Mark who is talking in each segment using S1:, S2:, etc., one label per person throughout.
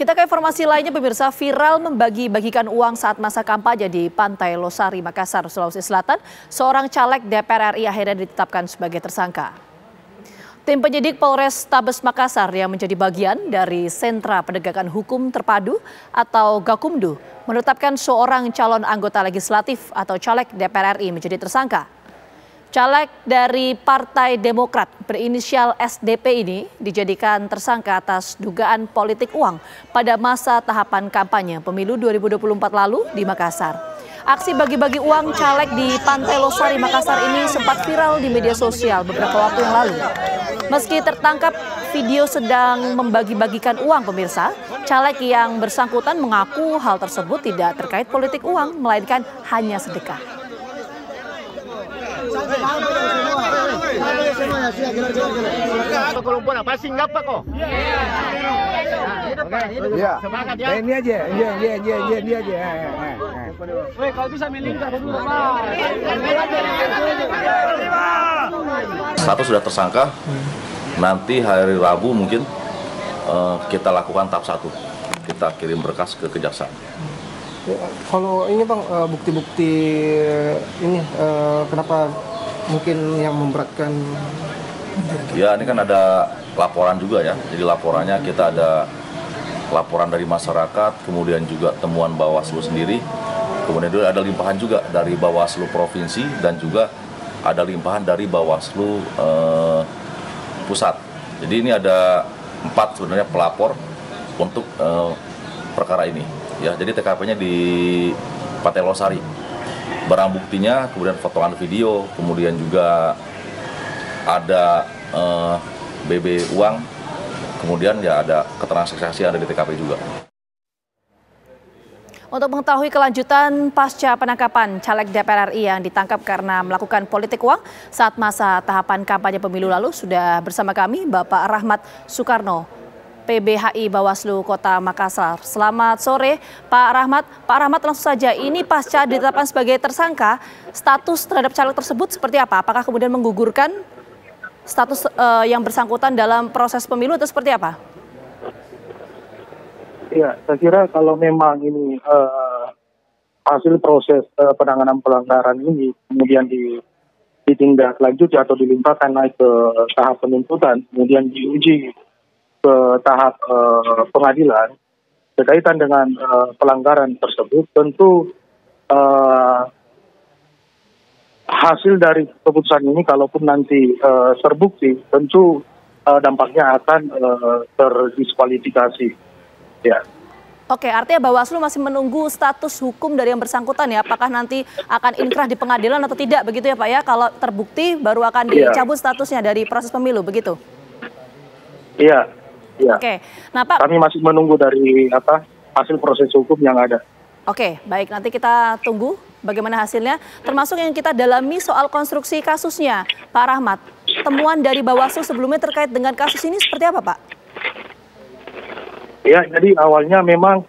S1: Kita ke informasi lainnya, pemirsa. Viral membagi-bagikan uang saat masa kampanye di Pantai Losari, Makassar, Sulawesi Selatan. Seorang caleg DPR RI akhirnya ditetapkan sebagai tersangka. Tim penyidik Polres Tabes Makassar yang menjadi bagian dari Sentra Penegakan Hukum Terpadu atau Gakumdu menetapkan seorang calon anggota legislatif atau caleg DPR RI menjadi tersangka. Caleg dari Partai Demokrat berinisial SDP ini dijadikan tersangka atas dugaan politik uang pada masa tahapan kampanye pemilu 2024 lalu di Makassar. Aksi bagi-bagi uang caleg di Pantai Losari, Makassar ini sempat viral di media sosial beberapa waktu yang lalu. Meski tertangkap video sedang membagi-bagikan uang, pemirsa, caleg yang bersangkutan mengaku hal tersebut tidak terkait politik uang, melainkan hanya sedekah.
S2: Ini aja, dia aja.
S3: Kalau bisa melingkar dulu,
S4: Satu sudah tersangka, nanti hari Rabu mungkin kita lakukan tahap 1. Kita kirim berkas ke kejaksaan.
S2: Kalau ini Bang, bukti-bukti ini kenapa mungkin yang memberatkan?
S4: Ya, ini kan ada laporan juga ya. Jadi laporannya kita ada laporan dari masyarakat, kemudian juga temuan Bawaslu sendiri. Kemudian ada limpahan juga dari Bawaslu Provinsi dan juga ada limpahan dari Bawaslu Pusat. Jadi ini ada 4 sebenarnya pelapor untuk perkara ini. Ya, jadi TKP-nya di Pantai Losari. Barang buktinya, kemudian potongan video, kemudian juga ada BB uang, kemudian ya ada keterangan saksi yang ada di TKP juga.
S1: Untuk mengetahui kelanjutan pasca penangkapan caleg DPR RI yang ditangkap karena melakukan politik uang saat masa tahapan kampanye pemilu lalu, sudah bersama kami Bapak Rahmat Soekarno, PBHI Bawaslu Kota Makassar. Selamat sore Pak Rahmat. Pak Rahmat, langsung saja, ini pasca ditetapkan sebagai tersangka, status terhadap caleg tersebut seperti apa? Apakah kemudian menggugurkan status yang bersangkutan dalam proses pemilu atau seperti apa?
S5: Ya, saya kira kalau memang ini hasil proses penanganan pelanggaran ini kemudian ditindaklanjuti atau dilimpahkan naik ke tahap penuntutan, kemudian diuji ke tahap pengadilan berkaitan dengan pelanggaran tersebut, tentu hasil dari keputusan ini kalaupun nanti terbukti, tentu dampaknya akan terdiskualifikasi. Ya.
S1: Oke, artinya Bawaslu masih menunggu status hukum dari yang bersangkutan ya. Apakah nanti akan inkrah di pengadilan atau tidak, begitu ya Pak ya? Kalau terbukti baru akan dicabut statusnya dari proses pemilu, begitu?
S5: Iya. Ya.
S1: Oke, nah Pak,
S5: kami masih menunggu dari hasil proses hukum yang ada.
S1: Oke, baik, nanti kita tunggu bagaimana hasilnya. Termasuk yang kita dalami soal konstruksi kasusnya, Pak Rahmat. Temuan dari Bawaslu sebelumnya terkait dengan kasus ini seperti apa, Pak?
S5: Ya, jadi awalnya memang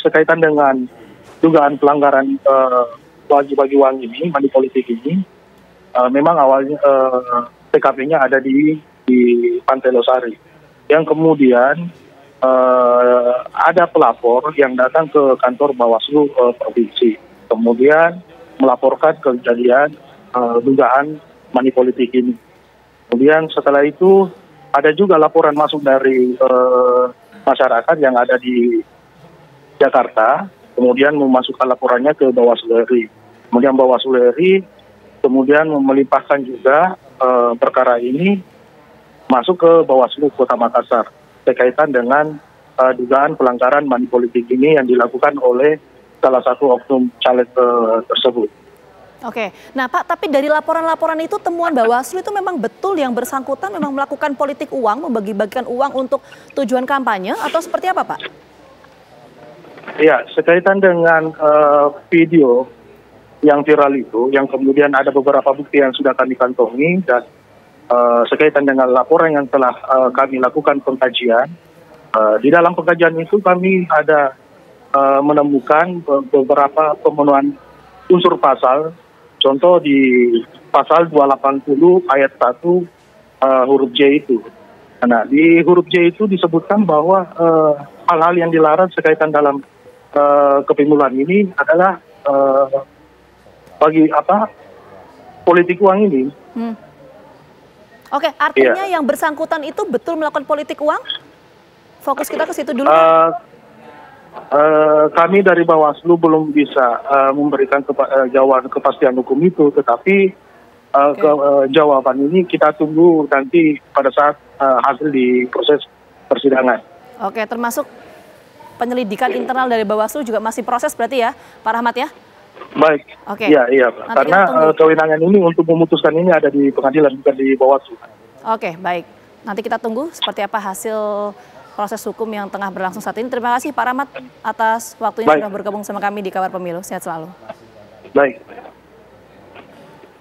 S5: sekaitan dengan dugaan pelanggaran bagi-bagi uang ini, money politik ini, memang awalnya TKP-nya ada di Pantai Losari. Yang kemudian ada pelapor yang datang ke kantor Bawaslu Provinsi, kemudian melaporkan kejadian dugaan money politik ini. Kemudian setelah itu ada juga laporan masuk dari masyarakat yang ada di Jakarta, kemudian memasukkan laporannya ke Bawaslu RI. Kemudian Bawaslu RI kemudian melimpahkan juga perkara ini masuk ke Bawaslu Kota Makassar berkaitan dengan dugaan pelanggaran money politik ini yang dilakukan oleh salah satu oknum caleg tersebut.
S1: Oke, nah Pak, tapi dari laporan-laporan itu temuan Bawaslu itu memang betul yang bersangkutan memang melakukan politik uang, membagi-bagikan uang untuk tujuan kampanye atau seperti apa Pak?
S5: Ya, sekaitan dengan video yang viral itu, yang kemudian ada beberapa bukti yang sudah kami kantongi dan sekaitan dengan laporan yang telah kami lakukan pengkajian, di dalam pengkajian itu kami ada menemukan beberapa pemenuhan unsur pasal. Contoh di pasal 280 ayat 1 huruf J itu. Nah, di huruf J itu disebutkan bahwa hal-hal yang dilarang sekaitan dalam kepemiluan ini adalah bagi politik uang ini.
S1: Oke, artinya yang bersangkutan itu betul melakukan politik uang? Fokus kita ke situ dulu.
S5: Kami dari Bawaslu belum bisa memberikan jawaban kepastian hukum itu, tetapi jawaban ini kita tunggu nanti pada saat hasil di proses persidangan.
S1: Oke, termasuk penyelidikan internal dari Bawaslu juga masih proses berarti ya, Pak Rahmat ya?
S5: Baik.
S1: Oke.
S5: Iya, Pak. Karena kewenangan ini untuk memutuskan ini ada di pengadilan, bukan di Bawaslu.
S1: Oke, baik. Nanti kita tunggu seperti apa hasil proses hukum yang tengah berlangsung saat ini. Terima kasih Pak Rahmat atas waktunya sudah bergabung sama kami di Kabar Pemilu. Sehat selalu.
S5: Baik.